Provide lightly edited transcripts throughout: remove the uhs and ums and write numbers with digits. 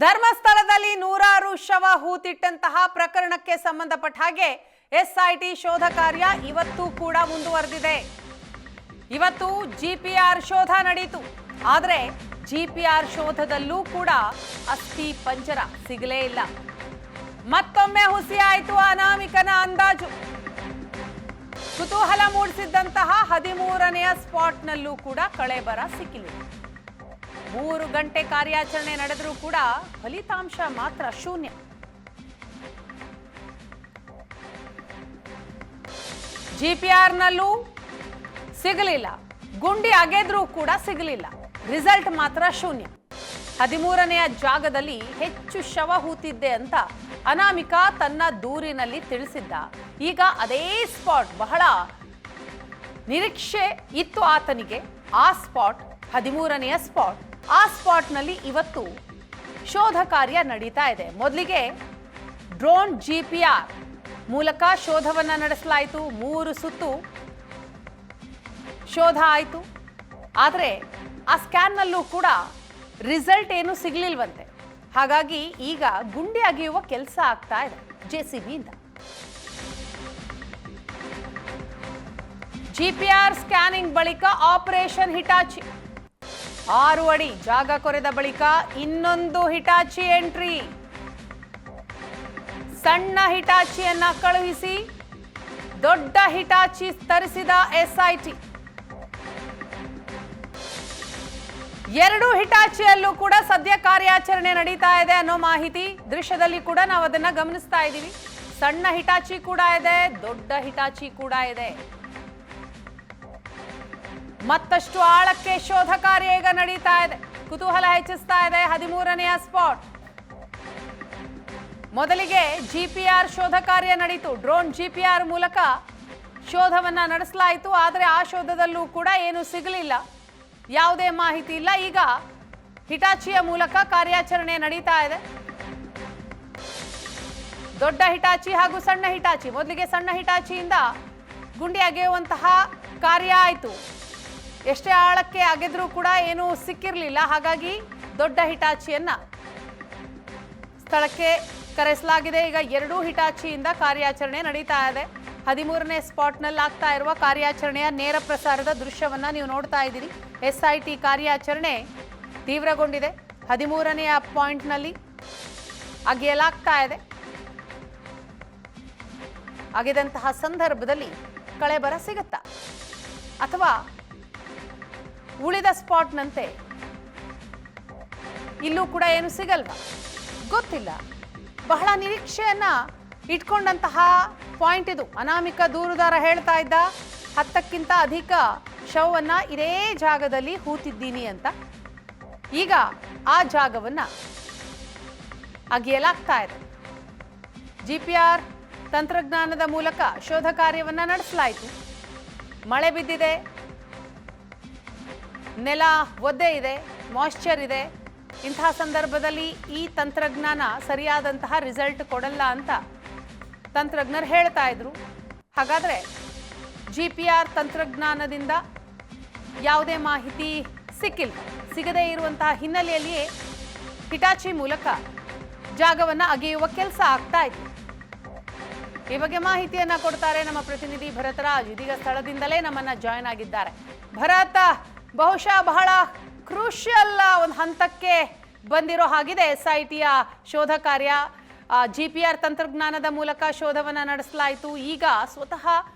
ಧರ್ಮಸ್ಥಳದಲ್ಲಿ ನೂರಾರು ಶವ ಹೂತಿಟ್ಟಂತಹ ಪ್ರಕರಣಕ್ಕೆ ಸಂಬಂಧಪಟ್ಟ ಹಾಗೆ ಎಸ್ಐಟಿ ಶೋಧ ಕಾರ್ಯ ಇವತ್ತು ಕೂಡ ಮುಂದುವರೆದಿದೆ. ಇವತ್ತು ಜಿಪಿಆರ್ ಶೋಧ ನಡೆಯಿತು. ಆದರೆ ಜಿಪಿಆರ್ ಶೋಧದಲ್ಲೂ ಕೂಡ ಅಸ್ಥಿ ಪಂಜರ ಸಿಗಲೇ ಇಲ್ಲ. ಮತ್ತೊಮ್ಮೆ ಹುಸಿಯಾಯಿತು ಅನಾಮಿಕನ ಅಂದಾಜು. ಕುತೂಹಲ ಮೂಡಿಸಿದ್ದಂತಹ 13ನೆಯ ಸ್ಪಾಟ್ನಲ್ಲೂ ಕೂಡ ಕಳೆಬರ ಸಿಕ್ಕಿಲ್ಲ. 3 ಗಂಟೆ ಕಾರ್ಯಾಚರಣೆ ನಡೆದರೂ ಕೂಡ ಫಲಿತಾಂಶ ಮಾತ್ರ ಶೂನ್ಯ. ಜಿಪಿಆರ್ನಲ್ಲೂ ಸಿಗಲಿಲ್ಲ, ಗುಂಡಿ ಅಗೆದ್ರೂ ಕೂಡ ಸಿಗಲಿಲ್ಲ, ರಿಸಲ್ಟ್ ಮಾತ್ರ ಶೂನ್ಯ. 13ನೆಯ ಜಾಗದಲ್ಲಿ ಹೆಚ್ಚು ಶವ ಹೂತಿದ್ದೆ ಅಂತ ಅನಾಮಿಕಾ ತನ್ನ ದೂರಿನಲ್ಲಿ ತಿಳಿಸಿದ್ದ. ಈಗ ಅದೇ ಸ್ಪಾಟ್, ಬಹಳ ನಿರೀಕ್ಷೆ ಇತ್ತು ಆತನಿಗೆ. ಆ ಸ್ಪಾಟ್ 13ನೆಯ ಸ್ಪಾಟ್, ಆ ಸ್ಪಾಟ್ನಲ್ಲಿ ಇವತ್ತು ಶೋಧ ಕಾರ್ಯ ನಡೀತಾ ಇದೆ. ಮೊದಲಿಗೆ ಡ್ರೋನ್ ಜಿಪಿಆರ್ ಮೂಲಕ ಶೋಧವನ್ನ ನಡೆಸಲಾಯಿತು. 3 ಸುತ್ತು ಶೋಧ ಆಯಿತು. ಆದರೆ ಆ ಸ್ಕ್ಯಾನ್ನಲ್ಲೂ ಕೂಡ ರಿಸಲ್ಟ್ ಏನು ಸಿಗ್ಲಿಲ್ವಂತೆ. ಹಾಗಾಗಿ ಈಗ ಗುಂಡಿ ಅಗೆಯುವ ಕೆಲಸ ಆಗ್ತಾ ಇದೆ ಜೆಸಿಬಿಯಿಂದ. ಜಿಪಿಆರ್ ಸ್ಕ್ಯಾನಿಂಗ್ ಬಳಿಕ ಆಪರೇಷನ್ ಹಿಟಾಚಿ. 6 ಅಡಿ ಜಾಗ ಕೊರೆದ ಬಳಿಕ ಇನ್ನೊಂದು ಹಿಟಾಚಿ ಎಂಟ್ರಿ. ಸಣ್ಣ ಹಿಟಾಚಿಯನ್ನ ಕಳುಹಿಸಿ ದೊಡ್ಡ ಹಿಟಾಚಿ ತರಿಸಿದ ಎಸ್ಐಟಿ. 2 ಹಿಟಾಚಿಯಲ್ಲೂ ಕೂಡ ಸದ್ಯ ಕಾರ್ಯಾಚರಣೆ ನಡೀತಾ ಇದೆ ಅನ್ನೋ ಮಾಹಿತಿ. ದೃಶ್ಯದಲ್ಲಿ ಕೂಡ ನಾವು ಅದನ್ನ ಗಮನಿಸ್ತಾ ಇದ್ದೀವಿ. ಸಣ್ಣ ಹಿಟಾಚಿ ಕೂಡ ಇದೆ, ದೊಡ್ಡ ಹಿಟಾಚಿ ಕೂಡ ಇದೆ. ಮತ್ತಷ್ಟು ಆಳಕ್ಕೆ ಶೋಧ ಕಾರ್ಯ ಈಗ ನಡೀತಾ ಇದೆ. ಕುತೂಹಲ ಹೆಚ್ಚಿಸ್ತಾ ಇದೆ 13ನೆಯ ಸ್ಪಾಟ್. ಮೊದಲಿಗೆ ಜಿಪಿಆರ್ ಶೋಧ ಕಾರ್ಯ ನಡೀತು. ಡ್ರೋನ್ ಜಿಪಿಆರ್ ಮೂಲಕ ಶೋಧವನ್ನ ನಡೆಸಲಾಯಿತು. ಆದರೆ ಆ ಶೋಧದಲ್ಲೂ ಕೂಡ ಏನು ಸಿಗಲಿಲ್ಲ, ಯಾವುದೇ ಮಾಹಿತಿ ಇಲ್ಲ. ಈಗ ಹಿಟಾಚಿಯ ಮೂಲಕ ಕಾರ್ಯಾಚರಣೆ ನಡೀತಾ ಇದೆ. ದೊಡ್ಡ ಹಿಟಾಚಿ ಹಾಗೂ ಸಣ್ಣ ಹಿಟಾಚಿ. ಮೊದಲಿಗೆ ಸಣ್ಣ ಹಿಟಾಚಿಯಿಂದ ಗುಂಡಿ ಅಗೆಯುವಂತಹ ಕಾರ್ಯ ಆಯಿತು. ಎಷ್ಟೇ ಆಳಕ್ಕೆ ಅಗೆದ್ರೂ ಕೂಡ ಏನೂ ಸಿಕ್ಕಿರಲಿಲ್ಲ. ಹಾಗಾಗಿ ದೊಡ್ಡ ಹಿಟಾಚಿಯನ್ನ ಸ್ಥಳಕ್ಕೆ ಕರೆಸಲಾಗಿದೆ. ಈಗ 2 ಹಿಟಾಚಿಯಿಂದ ಕಾರ್ಯಾಚರಣೆ ನಡೀತಾ ಇದೆ. 13ನೇ ಸ್ಪಾಟ್ನಲ್ಲಿ ಆಗ್ತಾ ಇರುವ ಕಾರ್ಯಾಚರಣೆಯ ನೇರ ಪ್ರಸಾರದ ದೃಶ್ಯವನ್ನ ನೀವು ನೋಡ್ತಾ ಇದ್ದೀರಿ. ಎಸ್ಐಟಿ ಕಾರ್ಯಾಚರಣೆ ತೀವ್ರಗೊಂಡಿದೆ. 13ನೆಯ ಪಾಯಿಂಟ್ನಲ್ಲಿ ಅಗೆಯಲಾಗ್ತಾ ಇದೆ. ಅಗೆದಂತಹ ಸಂದರ್ಭದಲ್ಲಿ ಕಳೆಬರ ಸಿಗುತ್ತಾ ಅಥವಾ ಉಳಿದ ಸ್ಪಾಟ್ನಂತೆ ಇಲ್ಲೂ ಕೂಡ ಏನು ಸಿಗಲ್ವಾ ಗೊತ್ತಿಲ್ಲ. ಬಹಳ ನಿರೀಕ್ಷೆಯನ್ನ ಇಟ್ಕೊಂಡಂತಹ ಪಾಯಿಂಟ್ ಇದು. ಅನಾಮಿಕ ದೂರುದಾರ ಹೇಳ್ತಾ ಇದ್ದ 10ಕ್ಕಿಂತ ಅಧಿಕ ಶವವನ್ನ ಇದೇ ಜಾಗದಲ್ಲಿ ಹೂತಿದ್ದೀನಿ ಅಂತ. ಈಗ ಆ ಜಾಗವನ್ನ ಅಗೆಯಲಾಗ್ತಾ ಇದೆ. ಜಿಪಿಆರ್ ತಂತ್ರಜ್ಞಾನದ ಮೂಲಕ ಶೋಧ ಕಾರ್ಯವನ್ನ ನಡೆಸಲಾಯಿತು. ಮಳೆ ಬಿದ್ದಿದೆ, ನೆಲ ಒದ್ದೆ ಇದೆ, ಮಾಯ್ಶ್ಚರ್ ಇದೆ. ಇಂತಹ ಸಂದರ್ಭದಲ್ಲಿ ಈ ತಂತ್ರಜ್ಞಾನ ಸರಿಯಾದಂತಹ ರಿಸಲ್ಟ್ ಕೊಡಲ್ಲ ಅಂತ ತಂತ್ರಜ್ಞರು ಹೇಳ್ತಾ ಇದ್ರು. ಹಾಗಾದರೆ ಜಿಪಿಆರ್ ತಂತ್ರಜ್ಞಾನದಿಂದ ಯಾವುದೇ ಮಾಹಿತಿ ಸಿಕ್ಕಿಲ್ಲ. ಸಿಗದೇ ಇರುವಂತಹ ಹಿನ್ನೆಲೆಯಲ್ಲಿಯೇ ಹಿಟಾಚಿ ಮೂಲಕ ಜಾಗವನ್ನು ಅಗೆಯುವ ಕೆಲಸ ಆಗ್ತಾ ಇದೆ. ಈ ಬಗ್ಗೆ ಮಾಹಿತಿಯನ್ನ ಕೊಡ್ತಾರೆ ನಮ್ಮ ಪ್ರತಿನಿಧಿ ಭರತರಾಜ್. ಇದೀಗ ಸ್ಥಳದಿಂದಲೇ ನಮ್ಮನ್ನ ಜಾಯ್ನ್ ಆಗಿದ್ದಾರೆ. ಭರತ, ಬಹುಶಃ ಬಹಳ ಕ್ರೂಷಿಯಲ್ ಒಂದು ಹಂತಕ್ಕೆ ಬಂದಿರೋ ಹಾಗಿದೆ ಎಸ್ಐಟಿಯ ಶೋಧ ಕಾರ್ಯ. ಜಿಪಿಆರ್ ತಂತ್ರಜ್ಞಾನದ ಮೂಲಕ ಶೋಧವನ್ನ ನಡೆಸಲಾಯಿತು. ಈಗ ಸ್ವತಃ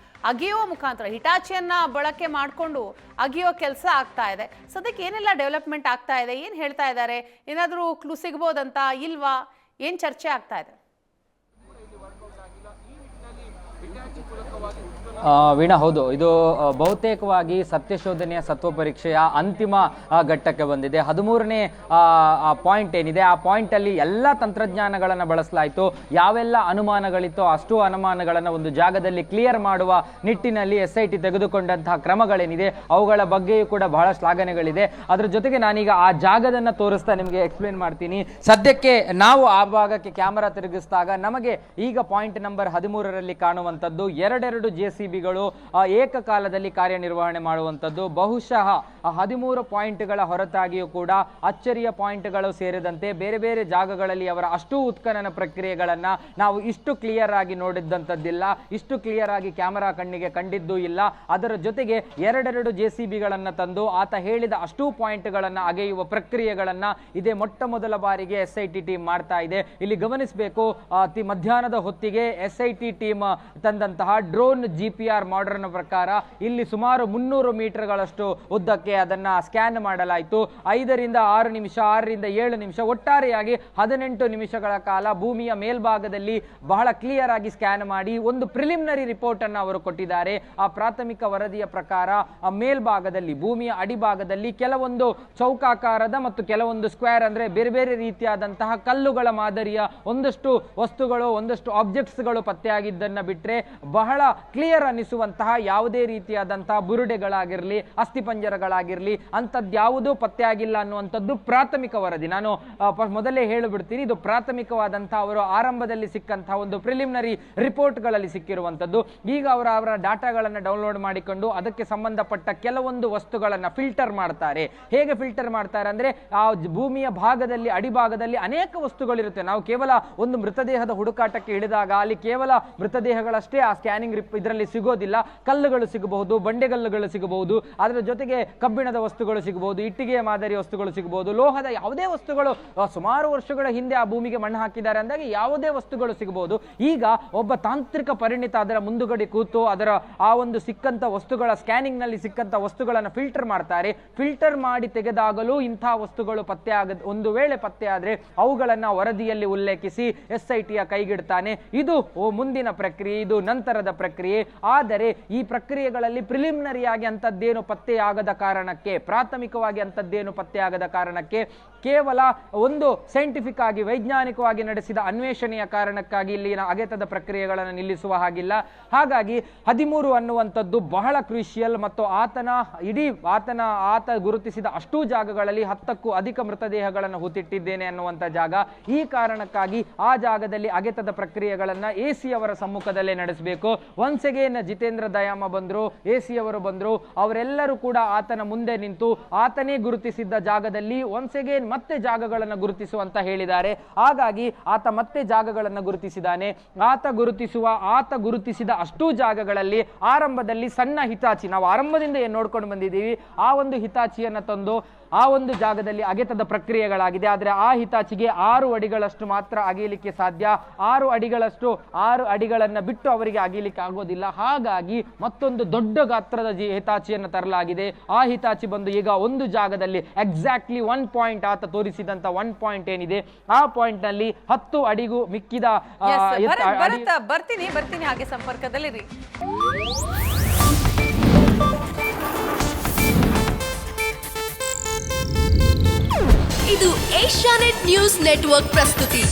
ಅಗೆಯುವ ಮುಖಾಂತರ ಹಿಟಾಚಿಯನ್ನ ಬಳಕೆ ಮಾಡಿಕೊಂಡು ಅಗೆಯೋ ಕೆಲಸ ಆಗ್ತಾ ಇದೆ. ಸದ್ಯಕ್ಕೆ ಏನೆಲ್ಲ ಡೆವಲಪ್ಮೆಂಟ್ ಆಗ್ತಾ ಇದೆ, ಏನು ಹೇಳ್ತಾ ಇದ್ದಾರೆ, ಏನಾದರೂ ಕ್ಲೂ ಸಿಗ್ಬೋದಂತ ಇಲ್ವಾ, ಏನು ಚರ್ಚೆ ಆಗ್ತಾ ಇದೆ? ವೀಣಾ, ಹೌದು, ಇದು ಬಹುತೇಕವಾಗಿ ಸತ್ಯಶೋಧನೆಯ ಸತ್ವ ಪರೀಕ್ಷೆಯ ಅಂತಿಮ ಘಟ್ಟಕ್ಕೆ ಬಂದಿದೆ. 13ನೇ ಪಾಯಿಂಟ್ ಏನಿದೆ, ಆ ಪಾಯಿಂಟಲ್ಲಿ ಎಲ್ಲ ತಂತ್ರಜ್ಞಾನಗಳನ್ನು ಬಳಸಲಾಯಿತು. ಯಾವೆಲ್ಲ ಅನುಮಾನಗಳಿತ್ತೋ ಅಷ್ಟು ಅನುಮಾನಗಳನ್ನು ಒಂದು ಜಾಗದಲ್ಲಿ ಕ್ಲಿಯರ್ ಮಾಡುವ ನಿಟ್ಟಿನಲ್ಲಿ SIT ತೆಗೆದುಕೊಂಡಂತಹ ಕ್ರಮಗಳೇನಿದೆ ಅವುಗಳ ಬಗ್ಗೆಯೂ ಕೂಡ ಬಹಳ ಶ್ಲಾಘನೆಗಳಿದೆ. ಅದರ ಜೊತೆಗೆ ನಾನೀಗ ಆ ಜಾಗದನ್ನು ತೋರಿಸ್ತಾ ನಿಮಗೆ ಎಕ್ಸ್ಪ್ಲೇನ್ ಮಾಡ್ತೀನಿ. ಸದ್ಯಕ್ಕೆ ನಾವು ಆ ಭಾಗಕ್ಕೆ ಕ್ಯಾಮರಾ ತಿರುಗಿಸಿದಾಗ ನಮಗೆ ಈಗ ಪಾಯಿಂಟ್ ನಂಬರ್ 13ರಲ್ಲಿ ಕಾಣುವಂಥದ್ದು ಅನ್ನುವಂಥದ್ದು, ಎರಡೆರಡು JCBಗಳು ಏಕಕಾಲದಲ್ಲಿ ಕಾರ್ಯನಿರ್ವಹಣೆ ಮಾಡುವಂಥದ್ದು. ಬಹುಶಃ 13 ಪಾಯಿಂಟ್ಗಳ ಹೊರತಾಗಿಯೂ ಕೂಡ ಅಚ್ಚರಿಯ ಪಾಯಿಂಟ್ಗಳು ಸೇರಿದಂತೆ ಬೇರೆ ಬೇರೆ ಜಾಗಗಳಲ್ಲಿ ಅವರ ಅಷ್ಟು ಉತ್ಖನನ ಪ್ರಕ್ರಿಯೆಗಳನ್ನ ನಾವು ಇಷ್ಟು ಕ್ಲಿಯರ್ ಆಗಿ ನೋಡಿದ್ದಂಥದ್ದಿಲ್ಲ, ಇಷ್ಟು ಕ್ಲಿಯರ್ ಆಗಿ ಕ್ಯಾಮೆರಾ ಕಣ್ಣಿಗೆ ಕಂಡಿದ್ದೂ ಇಲ್ಲ. ಅದರ ಜೊತೆಗೆ ಎರಡೆರಡು JCBಗಳನ್ನ ತಂದು ಆತ ಹೇಳಿದ ಅಷ್ಟೂ ಪಾಯಿಂಟ್ಗಳನ್ನ ಅಗೆಯುವ ಪ್ರಕ್ರಿಯೆಗಳನ್ನ ಇದೇ ಮೊಟ್ಟ ಮೊದಲ ಬಾರಿಗೆ SIT ಟೀಮ್ ಮಾಡ್ತಾ ಇದೆ. ಇಲ್ಲಿ ಗಮನಿಸಬೇಕು, ಅತಿ ಮಧ್ಯಾಹ್ನದ ಹೊತ್ತಿಗೆ SIT team ತಂದಂತಹ drone GPR modern ಪ್ರಕಾರ ಇಲ್ಲಿ ಸುಮಾರು 300 ಮೀಟರ್ಗಳಷ್ಟು ಉದ್ದಕ್ಕೆ ಅದನ್ನ ಸ್ಕ್ಯಾನ್ ಮಾಡಲಾಯಿತು. 5 ರಿಂದ 6 ನಿಮಿಷ, 6 ರಿಂದ 7 ನಿಮಿಷ, ಒಟ್ಟಾರೆಯಾಗಿ 18 ನಿಮಿಷಗಳ ಕಾಲ ಭೂಮಿಯ ಮೇಲ್ಭಾಗದಲ್ಲಿ ಬಹಳ ಕ್ಲಿಯರ್ ಆಗಿ ಸ್ಕ್ಯಾನ್ ಮಾಡಿ ಒಂದು ಪ್ರಿಲಿಮಿನರಿ ರಿಪೋರ್ಟ್ ಅನ್ನು ಅವರು ಕೊಟ್ಟಿದ್ದಾರೆ. ಆ ಪ್ರಾಥಮಿಕ ವರದಿಯ ಪ್ರಕಾರ ಮೇಲ್ಭಾಗದಲ್ಲಿ, ಭೂಮಿಯ ಅಡಿಭಾಗದಲ್ಲಿ ಕೆಲವೊಂದು ಚೌಕಾಕಾರದ ಮತ್ತು ಕೆಲವೊಂದು ಸ್ಕ್ವೇರ್ ಅಂದ್ರೆ ಬೇರೆ ಬೇರೆ ರೀತಿಯಾದಂತಹ ಕಲ್ಲುಗಳ ಮಾದರಿಯ ಒಂದಷ್ಟು ವಸ್ತುಗಳು, ಒಂದಷ್ಟು ಆಬ್ಜೆಕ್ಟ್ಸ್ಗಳು ಪತ್ತೆಯಾಗಿದ್ದನ್ನ ಬಿಟ್ರೆ ಬಹಳ ಕ್ಲಿಯರ್ ಅನ್ನಿಸುವಂತಹ ಯಾವುದೇ ರೀತಿಯಾದಂತಹ ಬುರುಡೆಗಳಾಗಿರ್ಲಿ, ಅಸ್ಥಿಪಂಜರಗಳಾಗಿರ್ಲಿ ಅಂತದ್ಯಾವುದೂ ಪತ್ತೆಯಾಗಿಲ್ಲ ಅನ್ನುವಂಥದ್ದು ಪ್ರಾಥಮಿಕ ವರದಿ. ನಾನು ಮೊದಲೇ ಹೇಳಿಬಿಡ್ತೀನಿ, ಇದು ಪ್ರಾಥಮಿಕವಾದಂತಹ ಅವರು ಆರಂಭದಲ್ಲಿ ಸಿಕ್ಕಂತಹ ಒಂದು ಪ್ರಿಲಿಮಿನರಿ ರಿಪೋರ್ಟ್ಗಳಲ್ಲಿ ಸಿಕ್ಕಿರುವಂಥದ್ದು. ಈಗ ಅವರ ಡಾಟಾಗಳನ್ನು ಡೌನ್ಲೋಡ್ ಮಾಡಿಕೊಂಡು ಅದಕ್ಕೆ ಸಂಬಂಧಪಟ್ಟ ಕೆಲವೊಂದು ವಸ್ತುಗಳನ್ನು ಫಿಲ್ಟರ್ ಮಾಡ್ತಾರೆ. ಹೇಗೆ ಫಿಲ್ಟರ್ ಮಾಡ್ತಾರೆ ಅಂದ್ರೆ, ಆ ಭೂಮಿಯ ಭಾಗದಲ್ಲಿ, ಅಡಿಭಾಗದಲ್ಲಿ ಅನೇಕ ವಸ್ತುಗಳಿರುತ್ತೆ. ನಾವು ಕೇವಲ ಒಂದು ಮೃತದೇಹದ ಹುಡುಕಾಟಕ್ಕೆ ಇಳಿದಾಗ ಅಲ್ಲಿ ಕೇವಲ ಮೃತದೇಹಗಳಷ್ಟೇ ಆ ಸ್ಕ್ಯಾನಿಂಗ್ ಇದರಲ್ಲಿ ಸಿಗೋದಿಲ್ಲ. ಕಲ್ಲುಗಳು ಸಿಗಬಹುದು, ಬಂಡೆಗಲ್ಲುಗಳು ಸಿಗಬಹುದು, ಅದರ ಜೊತೆಗೆ ಕಬ್ಬಿಣದ ವಸ್ತುಗಳು ಸಿಗಬಹುದು, ಇಟ್ಟಿಗೆಯ ಮಾದರಿ ವಸ್ತುಗಳು ಸಿಗಬಹುದು, ಲೋಹದ ಯಾವುದೇ ವಸ್ತುಗಳು ಸುಮಾರು ವರ್ಷಗಳ ಹಿಂದೆ ಆ ಭೂಮಿಗೆ ಮಣ್ಣು ಹಾಕಿದ್ದಾರೆ ಅಂದಾಗ ಯಾವುದೇ ವಸ್ತುಗಳು ಸಿಗಬಹುದು. ಈಗ ಒಬ್ಬ ತಾಂತ್ರಿಕ ಪರಿಣಿತ ಅದರ ಮುಂದುಗಡೆ ಕೂತು ಅದರ ಆ ಒಂದು ಸಿಕ್ಕಂತ ವಸ್ತುಗಳ ಸ್ಕ್ಯಾನಿಂಗ್ ನಲ್ಲಿ ಸಿಕ್ಕಂತ ವಸ್ತುಗಳನ್ನು ಫಿಲ್ಟರ್ ಮಾಡ್ತಾರೆ. ಫಿಲ್ಟರ್ ಮಾಡಿ ತೆಗೆದಾಗಲೂ ಇಂತಹ ವಸ್ತುಗಳು ಪತ್ತೆ ಒಂದು ವೇಳೆ ಪತ್ತೆ ಆದ್ರೆ ಅವುಗಳನ್ನ ವರದಿಯಲ್ಲಿ ಉಲ್ಲೇಖಿಸಿ SITಯ ಕೈಗಿಡ್ತಾನೆ. ಇದು ಮುಂದಿನ ಪ್ರಕ್ರಿಯೆ, ಇದು ನಂತರದ ಪ್ರಕ್ರಿಯೆ. ಆದರೆ ಈ ಪ್ರಕ್ರಿಯೆಗಳಲ್ಲಿ ಪ್ರಿಲಿಮಿನರಿಯಾಗಿ ಅಂತದ್ದೇನು ಪತ್ತೆಯಾಗದ ಕಾರಣಕ್ಕೆ, ಪ್ರಾಥಮಿಕವಾಗಿ ಅಂತದ್ದೇನು ಪತ್ತೆಯಾಗದ ಕಾರಣಕ್ಕೆ, ಕೇವಲ ಒಂದು ಸೈಂಟಿಫಿಕ್ ಆಗಿ ವೈಜ್ಞಾನಿಕವಾಗಿ ನಡೆಸಿದ ಅನ್ವೇಷಣೆಯ ಕಾರಣಕ್ಕಾಗಿ ಇಲ್ಲಿನ ಅಗೆತದ ಪ್ರಕ್ರಿಯೆಗಳನ್ನು ನಿಲ್ಲಿಸುವ ಹಾಗಿಲ್ಲ. ಹಾಗಾಗಿ 13 ಅನ್ನುವಂಥದ್ದು ಬಹಳ ಕ್ರೂಷಿಯಲ್ ಮತ್ತು ಆತ ಗುರುತಿಸಿದ ಅಷ್ಟೂ ಜಾಗಗಳಲ್ಲಿ 10ಕ್ಕೂ ಅಧಿಕ ಮೃತದೇಹಗಳನ್ನು ಹೂತಿಟ್ಟಿದ್ದೇನೆ ಅನ್ನುವಂಥ ಜಾಗ. ಈ ಕಾರಣಕ್ಕಾಗಿ ಆ ಜಾಗದಲ್ಲಿ ಅಗೆತದ ಪ್ರಕ್ರಿಯೆಗಳನ್ನ AC ಅವರ ಸಮ್ಮುಖದಲ್ಲೇ ನಡೆಸಬೇಕು. ಒನ್ಸ್ ಅಗೇನ್ ಜಿತೇಂದ್ರ ದಯಾಮ ಬಂದ್ರು, AC ಅವರು ಬಂದ್ರು, ಅವರೆಲ್ಲರೂ ಕೂಡ ಆತನ ಮುಂದೆ ನಿಂತು ಆತನೇ ಗುರುತಿಸಿದ್ದ ಜಾಗದಲ್ಲಿ ಒನ್ಸ್ ಅಗೇನ್ ಮತ್ತೆ ಜಾಗಗಳನ್ನು ಗುರುತಿಸುವಂತ ಹೇಳಿದ್ದಾರೆ. ಹಾಗಾಗಿ ಆತ ಮತ್ತೆ ಜಾಗಗಳನ್ನು ಗುರುತಿಸಿದ್ದಾನೆ. ಆತ ಗುರುತಿಸಿದ ಅಷ್ಟೂ ಜಾಗಗಳಲ್ಲಿ ಆರಂಭದಲ್ಲಿ ಸಣ್ಣ ಹಿತಾಚಿ, ನಾವು ಆರಂಭದಿಂದ ಏನು ನೋಡ್ಕೊಂಡು ಬಂದಿದ್ದೀವಿ, ಆ ಒಂದು ಹಿತಾಚಿಯನ್ನು ತಂದು ಆ ಒಂದು ಜಾಗದಲ್ಲಿ ಅಗೆತದ ಪ್ರಕ್ರಿಯೆಗಳಾಗಿದೆ. ಆದರೆ ಆ ಹಿತಾಚಿಗೆ 6 ಅಡಿಗಳಷ್ಟು ಮಾತ್ರ ಅಗೀಲಿಕ್ಕೆ ಸಾಧ್ಯ. 6 ಅಡಿಗಳನ್ನ ಬಿಟ್ಟು ಅವರಿಗೆ ಅಗೀಲಿಕ್ಕೆ ಆಗೋದಿಲ್ಲ. ಹಾಗಾಗಿ ಮತ್ತೊಂದು ದೊಡ್ಡ ಗಾತ್ರದ ಹಿತಾಚಿಯನ್ನು ತರಲಾಗಿದೆ. ಆ ಹಿತಾಚಿ ಬಂದು ಈಗ ಒಂದು ಜಾಗದಲ್ಲಿ ಎಕ್ಸಾಕ್ಟ್ಲಿ 1 ಪಾಯಿಂಟ್, ಆತ ತೋರಿಸಿದಂತ 1 ಪಾಯಿಂಟ್ ಏನಿದೆ ಆ ಪಾಯಿಂಟ್ ನಲ್ಲಿ 10 ಅಡಿಗೂ ಮಿಕ್ಕಿದ ಬರ್ತೀನಿ ಹಾಗೆ ಸಂಪರ್ಕದಲ್ಲಿರಿ. ಇದು ಏಷ್ಯಾನೆಟ್ ನ್ಯೂಸ್ ನೆಟ್ವರ್ಕ್ ಪ್ರಸ್ತುತಿ.